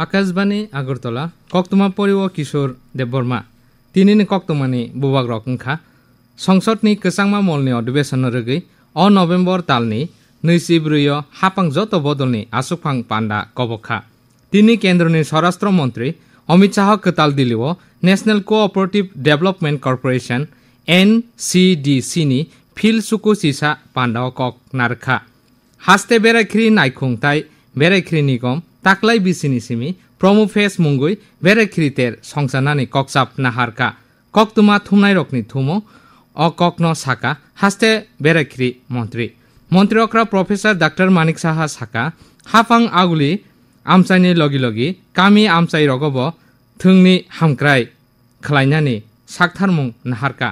আকাশবাণী আগরতলা কক্তমা পরিব কিশোর দেববর্মা তিনিনি কক্তমানি বুবাগ রকংখা সংসদনি কসাংমা মলনি অধিবেশন রগৈ অ নভেম্বর তালনি 24 হাপাং যত বদলনি আসুকফাং পান্ডা কবখা তিনি কেন্দ্রনি স্বরাষ্ট্রমন্ত্রী অমিত শাহ কতাল দিলিও national cooperative development corporation NCDC ni ফিল সুকু সিসা পান্ডাও কক নারখা হাস্তে বেরাইখ্রি নাইখুং তাই বেরাইখ্রি নিগম তাকলাই বিসিনি সিমি প্রমুফেস মুঙ্গুই বেরাইখ্রিতের সংসানানি ককসাপ নাহারকা ককতুমা থুমনাই রকনি থুমো অ ককন সাকা হাস্তে বেরাইখ্রি মন্ত্রী অক্রা প্রফেসর ডাক্তার মানিক সাহা সাকা হাফাং আগুলি আমচাইনি লগি লগি কামি আমচাই রগব থুংনি হামক্রাই খলাইনানি সাকথারমুং নাহারকা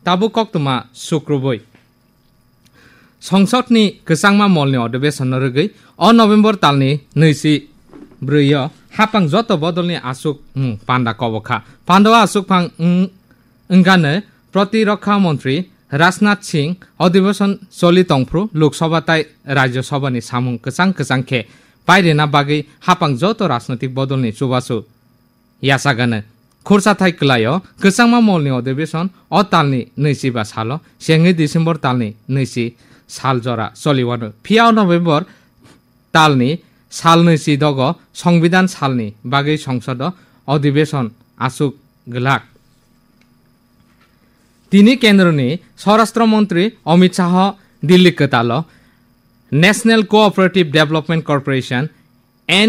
তাবু কক্তমা শুক্রবই সংসদনি কসাংমা মলনি অধিবেশন রগৈ অ নভেম্বর তালনি 24 হাপাং যত বদলনি আসুক পান্ডা কবখা পান্ডা আসুক ফাং গানে প্রতিরক্ষা মন্ত্রী রাজনাথ সিং অধিবেশন চলি তংফ্রু লোকসভা তাই রাজ্যসভানি সামুং কসাং খে বাইরেনা বাগৈ হাপাং যত রাজনৈতিক বদলনি চুবাসু ইয়াসাগানে খুরসা থাই ক্লায় কসাংমা মলনি অধিবেশন অ তালনি 25 সাল সেঙ্গি ডিসেম্বর তালনি 20 সাল জরা চলিওয়ানো ফিয়াও নভেম্বর তালনি সাল 20 দগ সংবিধান সালনি বাগৈ সংসদ অধিবেশন আসুক গলাক তিনি কেন্দ্রনি স্বরাষ্ট্রমন্ত্রী অমিত শাহ দিল্লি কতাল national cooperative development corporation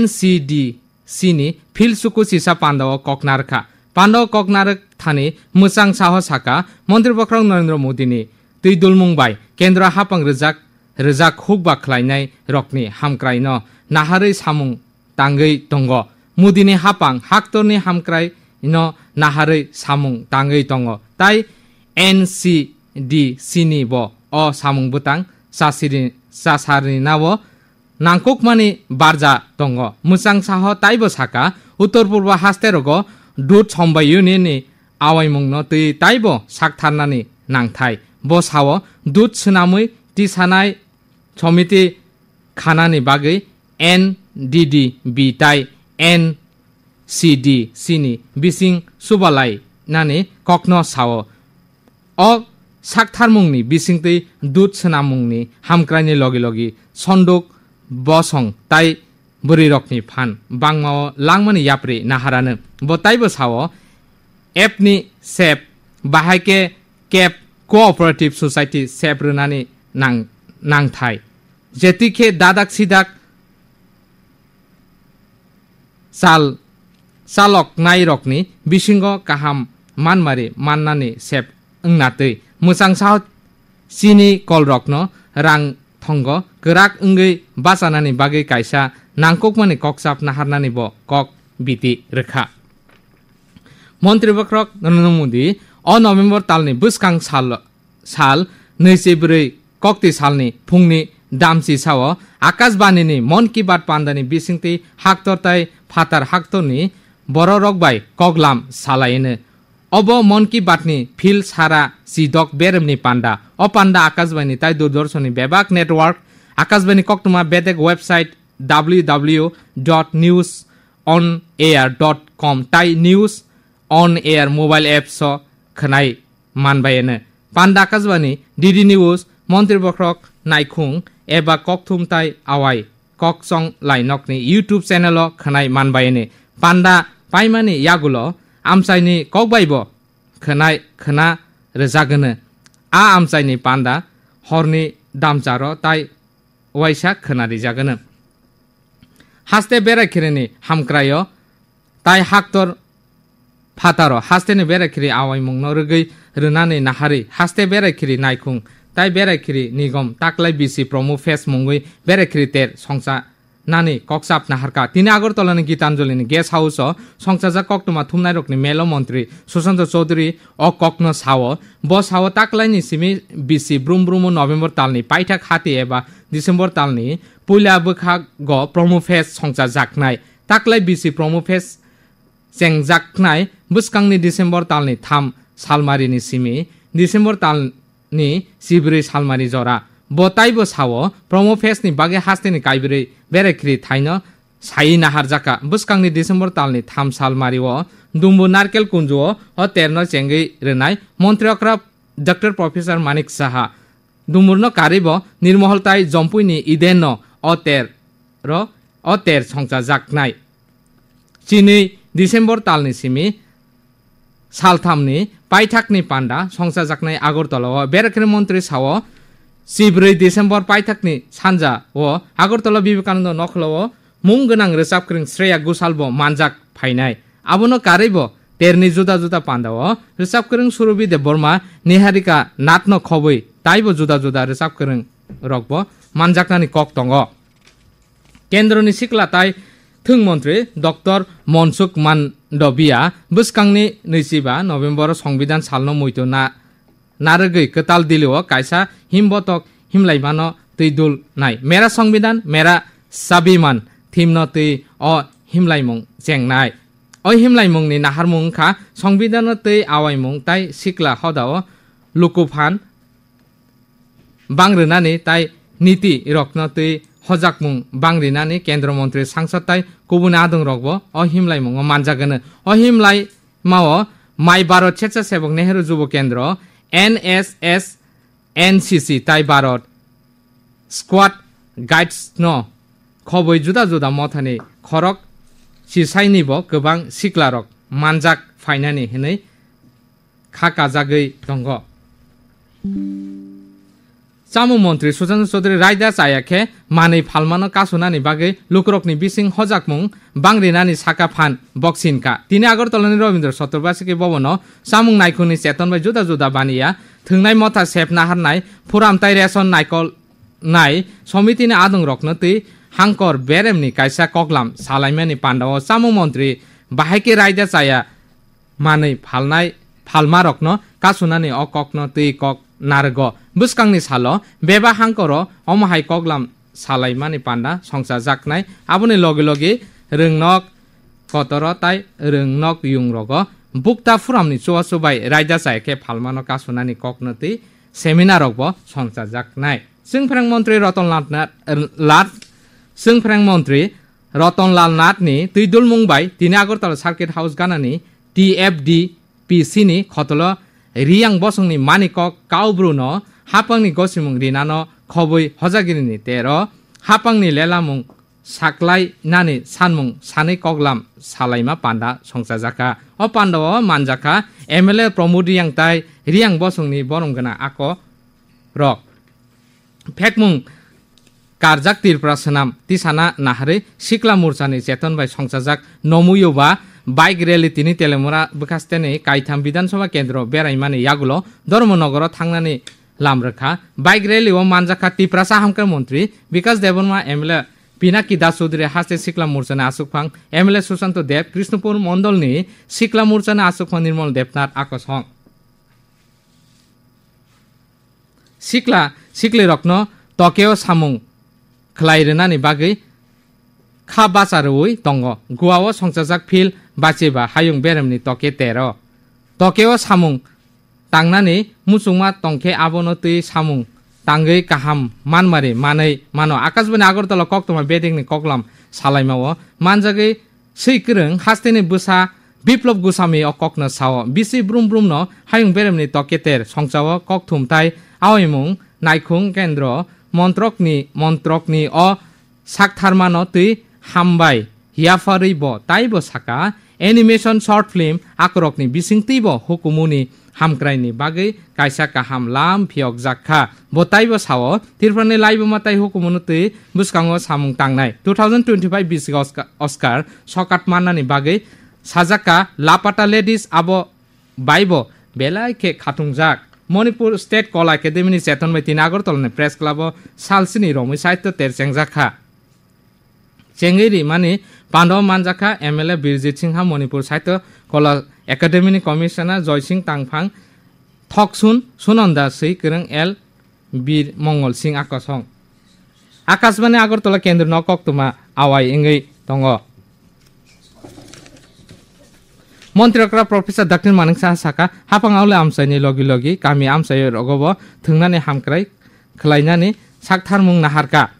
NCDC ni ফিল সুকু সিসা পান্ডাও ককনারখা পান্ডাও ককনারক থানি মুসাং সাহ সাকা মন্ত্রী বক্রং নরেন্দ্র মোদীনি তুই দুলমুংবাই কেন্দ্র হাপাং রেজাক হুকবা খ্লাইনাই রকনি হামক্রাইন নাহাरै সামুং তাঙ্গৈ দঙ্গ মোদীনি হাপাং হাক্তরনি হামক্রাই নাহাरै সামুং তাঙ্গৈ দঙ্গ তাই NCDC ni bo o samung butang sasarini nawo nangkukmani barja tongo musang saho taibo saka uttor purba haste rogo dut sombai union ni awaimungno tui taibo saktharnani nangthai bo sawo dut snamui ti sanai somiti khanani bagei NDDB tai NCDC ni bising subalai nani kokno sawo o সাকথারমুংনি বিসিংতৈ দুধ সোনামুংনি হামক্রাইনি লগে লগে সন্দুক বসং তাই বুড়ি রকনি ফান বাংমাও লাংমানি ইয়াপ্রি নাহারানো বতাইবো সাও এপনি সেপ বাহাইকে কেপ কোঅপারেটিভ সোসাইটি সেপ রুনানি নাংথাই যেতিকে দাদাক সিদাক চালক নাই রকনি বিসিঙ্গ কাহাম মানমারি মাননানি সেপ নাতৈ মুসাং সাহ চিনি কল রকন রাং থঙ্গ গরাক ওঙ্গৈ বাসানানি বাগৈ কাইসা নাংকুকমানি ককসাপ নাহারনানি ব কক বিতি রেখা মন্ত্রী বক্রক নরেন্দ্র মোদী অ নভেম্বর তালনি বুসকাং সাল 24 কক্তি সালনি ফুংনি দামসি সাও আকাশবাণীনি মন কি বাত পান্দানি বিসিংতি হাক্তরতাই ফাতার হাক্তরনি বড় রকবাই কগলাম সালাইনে অব মন কি বাতনি ফিল সারা সিদক বেরমনি পান্ডা অ পান্ডা আকাশবাণী তাই দূরদর্শনী বেবাক নেটওয়ার্ক আকাশবাণী কক্তমা বেদেক ওয়েবসাইট www.newsonair.com তাই news on air mobile apps খনাই মানবায়নে পান্ডা আকাশবাণী ডিডি নিউজ মন্ত্রী বক্রক নাইখুং এবা ককথুম তাই আওয়াই ককসং লাইনকনি ইউটিউব চ্যানেল খনাই মানবায়নে পান্ডা পাইমানি ইয়াগুলো আমচাইনি ককবাইব খনাই খনা রেজাগনে আ আমচাইনি পান্ডা হরনি দামচার তাই ওয়াইসা খনারি জাগনে হাস্তে বেরাইখিরিনি হামক্রায় তাই হাক্তর ফাতার হাস্তেনি বেরাইখিরি আওয়াইমুং রগৈ রুনানি নাহারি হাস্তে বেরাইখিরি নাইখুং তাই বেরাইখিরি নিগম তাকলাই বিসি প্রমু ফেস মুঙ্গুই বেরাইখিরি তের সংসা নানি ককসাপ নাহারকা তিনি আগরতলানি গীতাঞ্জলিনি গেস্ট হাউস সংসাজা কক্তমা থুমনাই রকনি মেলো মন্ত্রী সুশান্ত চৌধুরী অ ককন সাও ব সাও তাকলাইনি সিমি বিসি ব্রুম ব্রুমু নভেম্বর তালনি পাইঠাক হাতি এবা ডিসেম্বর তালনি পুইলা বখা গ প্রমু ফেস সংসা জাকনাই তাকলাই বিসি প্রমু ফেস চেং জাকনাই বুসকাংনি ডিসেম্বর তালনি থাম সালমারিনি সিমি ডিসেম্বর তালনি সিবরি সালমারি জরা বতাইবো সাও প্রমো ফেসনি বাগে হাস্তেনি কাইবরে বেরাইখ্রি থাইন sai nahar jaka buskangni December talni 3 sal mario dumbu narkel kunjo o terno chengi renai montriokra Dr. Professor Manik Saha dumurno karibo nirmoholtai jompuini ideno o ter songcha jaknai chini December talni simi salthamni paithakni panda songcha jaknai Agartala o berakre montri sawo 14 December paithakni sanja o Agartala Vivekananda nokhlo o munggonang resapkring Shreya Ghosalbo manjak phainai abono karibo terni juda panda o resapkring Surobi Deborma Niharika natno khoboi taibo juda resapkring rokbo manjaknani kok tongo kendroni sikla tai thung mantri Dr. Monsuk Mandavia buskangni 25 November সংবিধান salno muito naragoi ketal dilio kaisa himbotok himlaimano tuidul nai mera সংবিধান mera sabiman thimno tui o himlaimung chengnai o himlaimungni naharmung kha সংবিধানো tui awaimung tai sikla hodao lukuphan bangrenani tai niti rokno tui hojakmung bangrinani kendra mantri sangsad tai kubun adung rokbo o himlaimung manjagone o himlai mao mai Bharat Sechasevak Nehru Jubo Kendra NSS NCC tai Bharat Squad Guides no khoboi juda mothani khorok sisaini bo gobang siklarok manjak phainani hinai khakajagoi tongo Samu Mantri Sujan Chaudhary Raidas ayakhe manei phalmano kasunani bagai lukrokni bising hojakmung bangrinani saka phan boksinka tini Agartalani Rabindra Satrabasiki Bhabono samung naikuni chetonbai juda baniya thungnai motha sep naharnai furamtai ration naikol nai somitini adung rokno tui hangkor beremni kaisa koklam salaimani pandao Samu Mantri Bahaike Raidas aya manei phalma rokno kasunani okokno tui kok nargo buskangni salo beba hangkoro omahai koklam salaimani panda songsa jaknai aboni logi rongnok kotoro tai rongnok yungrogo bukta furamni chubai raida saike phalmano kasunani koknoti seminar rokbo songsa jaknai singprang mantri Ratonlal Nath ni tuidul mungbai tini Agartala Circuit House ganani TFDPC ni khotolo Riyang Bosongni Manikok Kaubruno Hapangni Gosimung Rinano Khoboi Hojagirini Tero Hapangni Lelamung Saklai Nani Sanmung Sani Koglam Salaima Panda Songsajaka O Pandawo Manjaka MLA Pramod Riyang Tai Riyang Bosongni Boromgana Ako Rok Phekmung Karjak Tirprasanam Tisana Nahare Sikla Murchani Chetonbai Songsajak Nomuyoba Bike rally tini Telemura bekasteni Kaitham Bidansabha Kendro beraimani yagulo Dharmanagaro thangnani lamrekha bike rally o manjaka Tiprasa Hamkar Mantri Vikas Deborma MLA Pinaki Das Chaudhary haste Sikla Murchani asukphang MLA Sushanto Dev Krishnapur Mondolni Sikla Murchani asukphang Nirmal Devnath akosong Sikli rokno Tokyo samung khlairenani bagai kha bacharoi tongo guao songsajak phil bacheba hayung beremni toke tero tokeo samung tangnani musungma tongkhe abono tui samung tangai kaham manmari manai mano Akashbani Agartala koktoma bedingni koklam salaimao manjagai seikreng hasteni busa Biplop Goswami o kokno sao bisi brum no hayung beremni toke ter songchao kokthumtai awaimung naikhung kendro montrokni o saktharmano tui hambai hiafari bo taibo saka animation short film akrokni bisingti bo hukumuni hamkraini bagai kaisa kaham lam phiok jakha bo taibo sao tirprani laibo matai hukumunu tui buskango samung tangnai 2025 bisig Oscar sokat manani bagai sajaka lapata ladies abo baibo belai ke khatungjak Manipur State Kala Academy ni chetonbai tini Agartala press club salsini romoi sahitya terchengjakha Chengiri mani Pandaw manjaka MLA Birjit Singha Manipur Sahitya Kala Academy ni Commissioner Joy Singh Tangphang Thoksun Sunanda Sei Kereng L Bir Mongol Singh akosong Akashbani Agartala Kendra no koktuma awai ingei tongo Montriokra Professor Dr. Manik Saha Saka hapang aule amsaini logi kami amsayo rogobo thungnani hamkrai khlainani saktharmung naharka